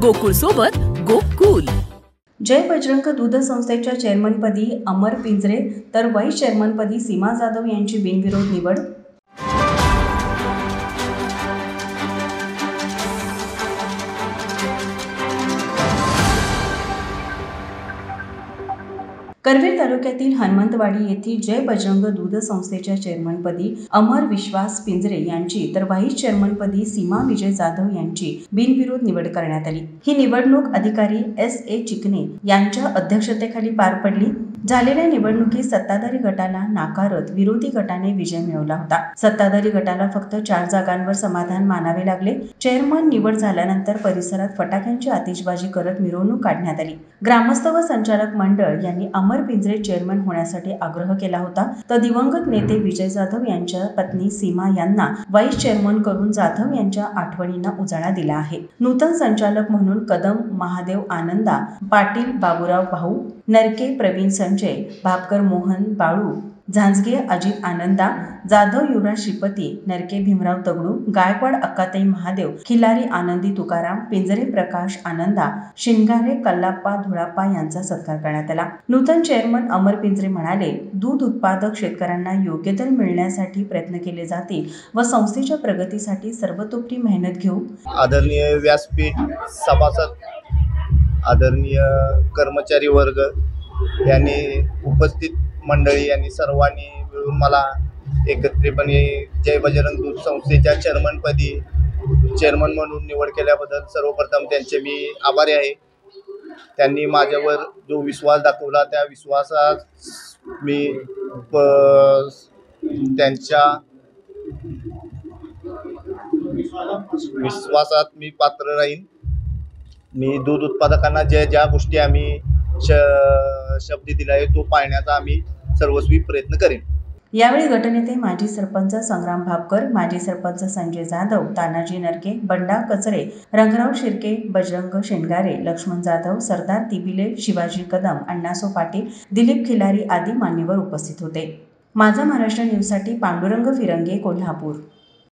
गोकुळ सोबत गोकुल। जय बजरंग दूध संस्थेच्या चेअरमनपदी अमर पिंजरे तर वाईस चेअरमनपदी सीमा जाधव यांची बिनविरोध निवड। करवीर तालुक्यातील हनुमंतवाडी येथील जय बजरंग दूध संस्थेच्या चेअरमनपदी अमर विश्वास पिंजरे यांची तर वाईस चेअरमनपदी सीमा विजय जाधव यांची बिनविरोध निवड करण्यात आली। ही निवडणूक अधिकारी S.A. चिकणे यांच्या अध्यक्षतेखाली पार पडली। झालेल्या निवडणुकीत सत्ताधारी गटाला नाकारत विरोधी गटाने विजय मिळवला होता। सत्ताधारी गटाला फक्त 4 जागांवर समाधान मानावे लागले। चेअरमन निवड झाल्यानंतर परिसरात फटाक्यांची आतिषबाजी करत मिरवणूक काढण्यात आली। ग्रामस्थ व संचालक मंडळ यांनी अमर पिंजरे चेअरमन होण्यासाठी आग्रह केला होता, तर दिवंगत नेते विजय जाधव यांच्या पत्नी सीमा यांना वाईस चेअरमन करून जाधव यांच्या आठवणींना उजाळा दिला आहे। नूतन संचालक म्हणून कदम महादेव आनंदा, पाटील बाबूराव भाऊ, नरके प्रवीण संजय, भापकर मोहन बाळू, झांजगे अजित आनंदा, जाधव युवराज श्रीपती, नरके भीमराव दगडू, गायकवाड अक्काताई महादेव, खिलारी आनंदी तुकाराम, पिंजरे प्रकाश आनंदा, शिंगारे कल्लाप्पा धुळाप्पा यांचा सत्कार करण्यात आला। नूतन चेअरमन अमर पिंजरे म्हणाले, दूध उत्पादक शेतकऱ्यांना योग्य दर मिळण्यासाठी प्रयत्न केले जातील व संस्थेच्या प्रगतीसाठी सर्वतोपरी मेहनत घेऊ। आदरणीय व्यासपीठ सभासद, आदरणीय कर्मचारी वर्ग यांनी उपस्थित मंडळी यांनी सर्वांनी मिळून मला एकत्रितपणे जय बजरंग दूध संस्थेच्या चेअरमन म्हणून निवड केल्याबद्दल सर्वप्रथम त्यांचे मी आभारी आहे। त्यांनी माझ्यावर जो विश्वास दाखवला त्या विश्वासात मी त्यांच्या विश्वासात मी पात्र राहीन। मी दूध उत्पादकांना ज्या गोष्टी आम्ही शब्द दिला आहे तो पाळण्याचा आम्ही सर्वस्वी प्रयत्न करेन। यावेळी गटनेते माजी सरपंच संग्राम भापकर, माजी सरपंच संजय जाधव, तानाजी नरके, बंडा कचरे, रंगराव शिर्के, बजरंग शेंगारे, लक्ष्मण जाधव, सरदार तिबिले, शिवाजी कदम, अण्णासो पाटील, दिलीप खिलारी आदी मान्यवर उपस्थित होते। माझा महाराष्ट्र न्यूजसाठी पांडुरंग फिरंगे, कोल्हापूर।